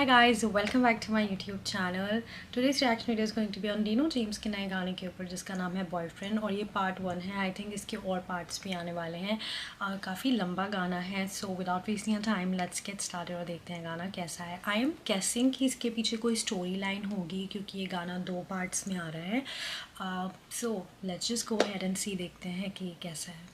Hi guys, welcome back to my YouTube channel. Today's reaction video is going to be on Dino James के नए गाने के ऊपर जिसका नाम है बॉयफ्रेंड और ये पार्ट 1 है। आई थिंक इसके और पार्ट्स भी आने वाले हैं। काफ़ी लंबा गाना है। So without wasting time let's get started और देखते हैं गाना कैसा है। आई एम गेसिंग कि इसके पीछे कोई स्टोरी लाइन होगी क्योंकि ये गाना 2 पार्ट्स में आ रहा है। So let's just go ahead and see, देखते हैं कि कैसा है।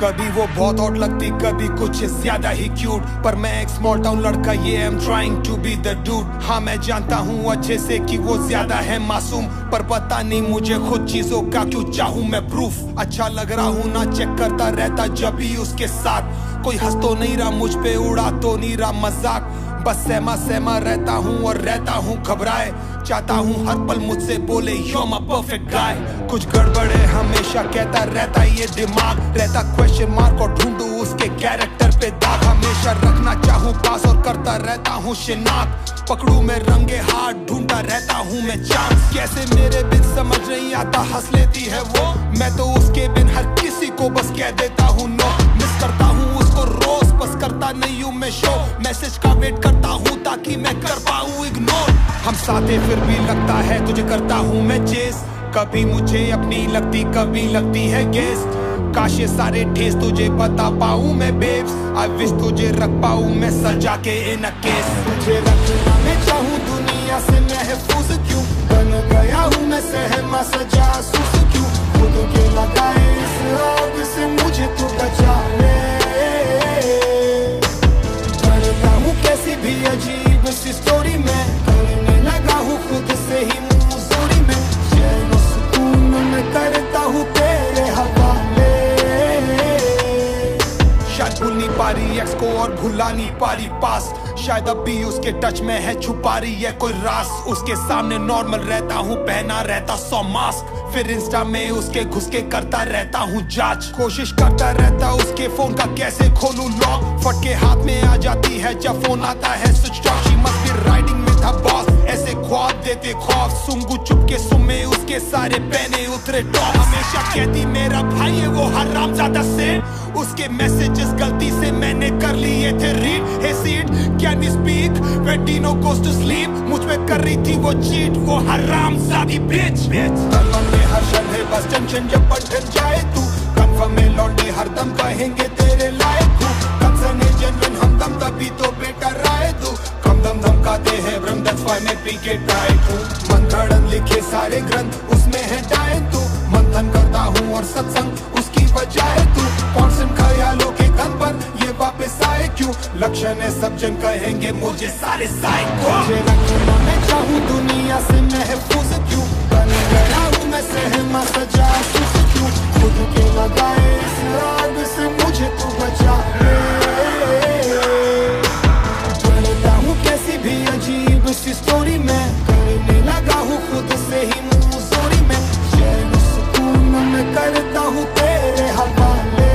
कभी वो बहुत हॉट लगती, कभी कुछ ज्यादा ही क्यूट, पर मैं एक स्मॉल टाउन लड़का, ये I am trying to be the dude. हाँ मैं जानता हूँ अच्छे से कि वो ज्यादा है मासूम, पर पता नहीं मुझे खुद चीजों का क्यों चाहूँ मैं प्रूफ। अच्छा लग रहा हूँ ना, चेक करता रहता जब भी उसके साथ। कोई हंस तो नहीं रहा मुझ पे, उड़ा तो नहीं रहा मजाक, बस सहमा सहमा रहता हूँ और रहता हूँ घबराए। चाहता हूँ हर पल मुझसे बोले you're my perfect guy। कुछ गड़बड़ है हमेशा कहता रहता ये दिमाग, रहता क्वेश्चन मार्क और ढूंढूं उसके कैरेक्टर पे दाग। हमेशा रखना चाहूँ पास और करता रहता हूँ शिनाख्त, पकड़ू मैं रंगे हाथ ढूंढता रहता हूँ मैं चांस। कैसे मेरे बिन समझ नहीं आता, हंस लेती है वो, मैं तो उसके बिन हर किसी को बस कह देता हूँ नो। मिस करता हूँ उसको रोज, बस करता नहीं हूँ मैं शो, मैसेज का वेट करता हूँ ताकि मैं कर पाऊँ इग्नोर। हम साथ हैं फिर भी लगता है तुझे करता हूँ मैं चेस, कभी मुझे अपनी लगती कभी लगती है गेस्ट। काश ये सारे ठेस तुझे बता पाऊँ मैं बेब्स, आई विश तुझे रख पाऊँ मैं सजा के इन अ केस। तुझे रखना मैं चाहूँ दुनिया से महफूज क्यों, बन गया हूँ मैं सहमा सजा सुस क्यों। खुद के लगाए इस आग से मुझे तू बचा ले, करता हूँ कैसी भी अजीब सी स्टोरी में, करने लगा हूँ खुद से ही मुजूरी में। चैन सुकून में करता हूँ तेरे हवाले, शायद भूल नहीं पा रही एक्स को और भुला नहीं पा रही पास, शायद अब भी उसके टच में है छुपा रही है कोई राज। उसके सामने नॉर्मल रहता हूँ, पहना रहता 100 मास्क, फिर इंस्टा में उसके घुस के करता रहता हूँ जांच। कोशिश करता रहता उसके फोन का कैसे खोलूं लॉक, फट के हाथ में आ जाती है जब फोन आता है switch off. She must be riding में था बॉस, ऐसे ख्वाब देते खौफ, सुंगू चुप के सुमे उसके सारे पहने उतरे टॉप। हमेशा कहती मेरा भाई है वो हरामजादा से, उसके मैसेजेस गलती से मैंने कर लिए थे read. Hey seat can you speak when Dino goes to sleep, मुझ पे कर रही थी वो चीट वो हरामजादी बिच। कलम में हर शन है बस टेंशन जब बढ़ जाए तू, कंफर्म में लौंडे हरदम कहेंगे तेरे लायक हूँ। कंसर्न है जेन्युइन हमदम तभी तो बेटर आए तू, कम दम धमकाते हैं भ्रम, दैट्स व्हाई मैं पी के टाइट हूँ। मंथन लिखे सारे ग्रंथ उसमें है डायन तू, मंथन करता हूँ और सत्संग उसकी बजाय तू। कॉन्स्टेंट ख्यालों के गन पर ये वापस आए क्यों, लक्षण है सब जन कहेंगे मुझे सारे साइको। मुझे रखना मैं चाहूँ दुनिया से महफूज क्यों, बन गया हूँ मैं सहमा सजा सुस क्यों। खुद के लगाए इस आग से मुझे तू बचा ले, करता हूँ कैसी भी अजीब सी स्टोरी में, करने लगा हूँ खुद से ही मुजूरी में। चैन सुकून में करता हूँ तेरे हवाले।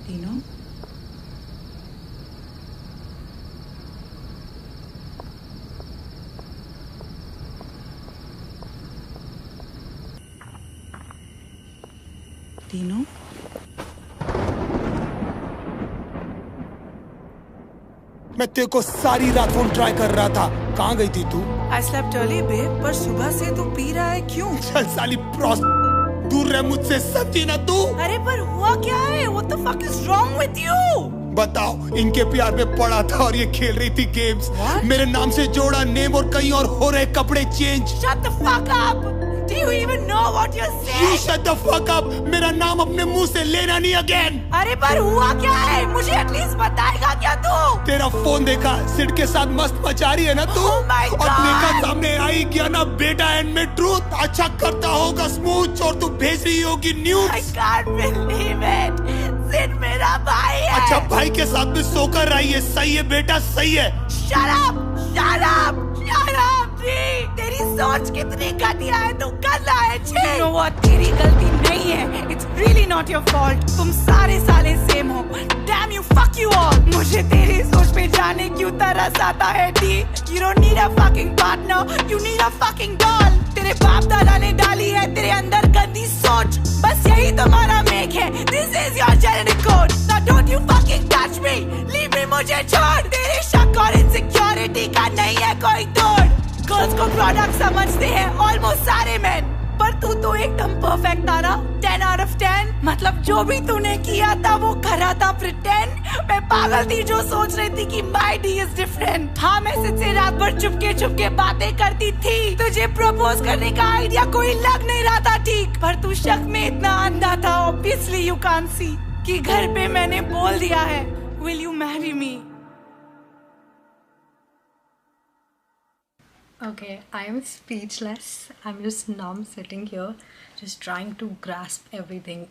डीनो डीनो मैं तेरे को सारी रात फोन ट्राई कर रहा था, कहाँ गई थी तू? I slept early, babe, पर सुबह से तू पी रहा है क्यों? चल साली प्रॉस, दूर रह मुझसे, समझी ना तू? अरे पर हुआ क्या है? What the fuck is wrong with you? बताओ इनके प्यार में पड़ा था और ये खेल रही थी गेम्स। मेरे नाम से जोड़ा नेम और कहीं और हो रहे कपड़े change. Shut the fuck up! Do you even know what you're saying? You shut the fuck up! मेरा नाम अपने मुंह से लेना नहीं अगेन। अरे पर हुआ क्या है? मुझे एटलीस्ट बताएगा क्या तू? तेरा फोन देखा, सिड के साथ मस्त मचा रही है ना तू। Oh my और God! देखा सामने आई क्या ना बेटा एंड में ट्रूथ अच्छा करता होगा स्मूथ और तू भेज रही होगी I news. can't believe it! Sid मेरा भाई है। अच्छा भाई के साथ भी सोकर आई है, सही है बेटा सही है। Shut up! Shut up! Shut up! जी, तेरी सोच कितनी घटिया है, तू गंदा है। You know what? तेरी गलती नहीं है। It's really not your fault. तुम सारे साले सेम हो। Damn you! Fuck you all! मुझे तेरी सोच पे जाने क्यों तरस आता है D. You don't need a fucking partner. You need a fucking doll. तेरे बाप दादा ने डाली है तेरे अंदर गंदी सोच। बस यही तुम्हारा मेक है। This is your genetic code. Now don't you fucking touch me. Leave me, मुझे छोड़। तेरे शक और इनसिक्योरिटी का नहीं है कोई तोड़। गर्ल्स को प्रोडक्ट समझते हैं ऑलमोस्ट सारे मैन, पर तू तो एकदम परफेक्ट था ना। 10 out of 10। मतलब जो भी तूने किया था वो करा था प्रिटेंड। मैं पागल थी जो सोच रही थी कि माय डी इज डिफरेंट। हाँ मैं से रात भर चुपके बातें करती थी। तुझे प्रपोज करने का आइडिया कोई लग नहीं रहा था ठीक, पर तू शक में इतना अंधा था ऑब्वियसली यू कांट सी कि घर पे मैंने बोल दिया है will you marry me. Okay, I am speechless. I'm just numb sitting here, just trying to grasp everything.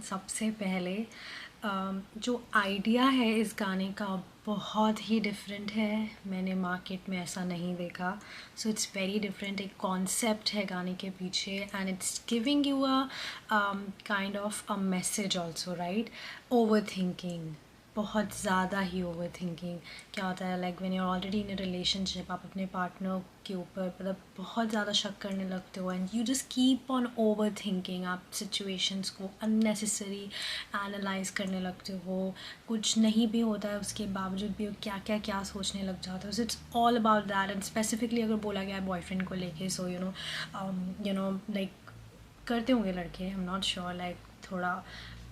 सबसे पहले जो आइडिया है इस गाने का बहुत ही डिफरेंट है। मैंने मार्केट में ऐसा नहीं देखा। So it's very different. एक कॉन्सेप्ट है गाने के पीछे and it's giving you a kind of a message also, right? Over thinking, बहुत ज़्यादा ही ओवर थिंकिंग। क्या होता है like when you are already in a relationship, आप अपने पार्टनर के ऊपर मतलब बहुत ज़्यादा शक करने लगते हो and you just keep on over thinking. आप सिचुएशंस को अननेसेसरी एनालाइज करने लगते हो। कुछ नहीं भी होता है उसके बावजूद भी क्या सोचने लग जाते हो। So it's all about that. And specifically अगर बोला गया है बॉयफ्रेंड को लेके, सो यू नो लाइक करते होंगे लड़के, I am not sure, like थोड़ा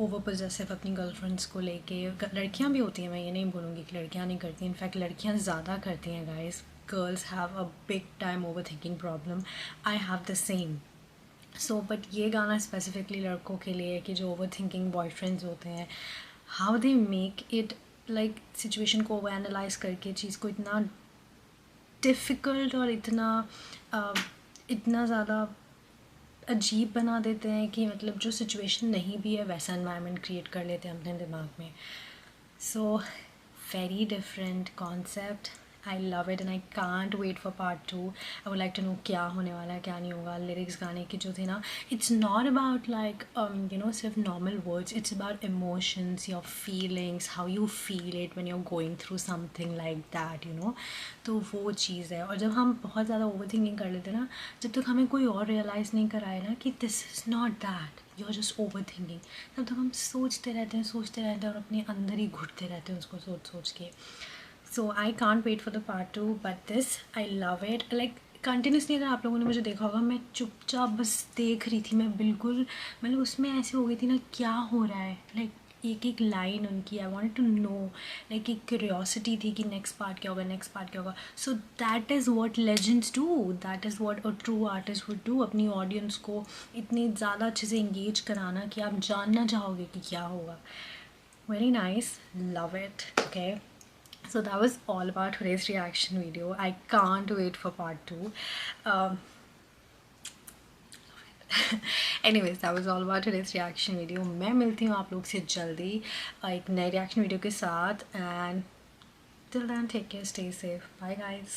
ओवर पोजेसिव अपनी गर्लफ्रेंड्स को लेके। लड़कियां भी होती हैं, मैं ये नहीं बोलूँगी कि लड़कियां नहीं करती, इनफैक्ट लड़कियां ज़्यादा करती हैं guys. Girls have a big time over thinking problem. I have the same. So but ये गाना स्पेसिफिकली लड़कों के लिए है कि जो ओवर थिंकिंग बॉयफ्रेंड्स होते हैं, how they make it like situation को ओवर एनालाइज करके चीज़ को इतना डिफ़िकल्ट और इतना ज़्यादा अजीब बना देते हैं कि मतलब जो सिचुएशन नहीं भी है वैसा एनवायरनमेंट क्रिएट कर लेते हैं अपने दिमाग में। So very different concept. I love it and I can't wait for part 2। I would like to know क्या होने वाला है क्या नहीं होगा। लिरिक्स गाने के जो थे ना, इट्स नॉट अबाउट लाइक सिर्फ normal words, it's about emotions, your feelings, how you feel it when you are going through something like that, तो वो चीज़ है। और जब हम बहुत ज़्यादा ओवर थिंकिंग कर लेते हैं ना, जब तक हमें कोई और रियलाइज़ नहीं कराए ना कि this is not that, you are just over thinking, तब तक हम सोचते रहते हैं और अपने अंदर ही घुटते रहते हैं उसको सोच के। So I can't wait for the part 2, but this I love it. Like continuously अगर आप लोगों ने मुझे देखा होगा, मैं चुपचाप बस देख रही थी। मैं बिल्कुल मतलब उसमें ऐसे हो गई थी ना, क्या हो रहा है, लाइक एक लाइन उनकी, I wanted to know, like एक क्यूरियोसिटी थी कि नेक्स्ट पार्ट क्या होगा। So that is what legends do, that is what a true artist would do. अपनी ऑडियंस को इतनी ज़्यादा अच्छे से इंगेज कराना कि आप जानना चाहोगे कि क्या होगा। Very nice, love it. Okay, so that was all about today's reaction video. I can't wait for part 2. Anyways, that was all about today's reaction video. मैं मिलती हूँ आप लोग से जल्दी एक नए reaction video के साथ, and till then take care, stay safe, bye guys.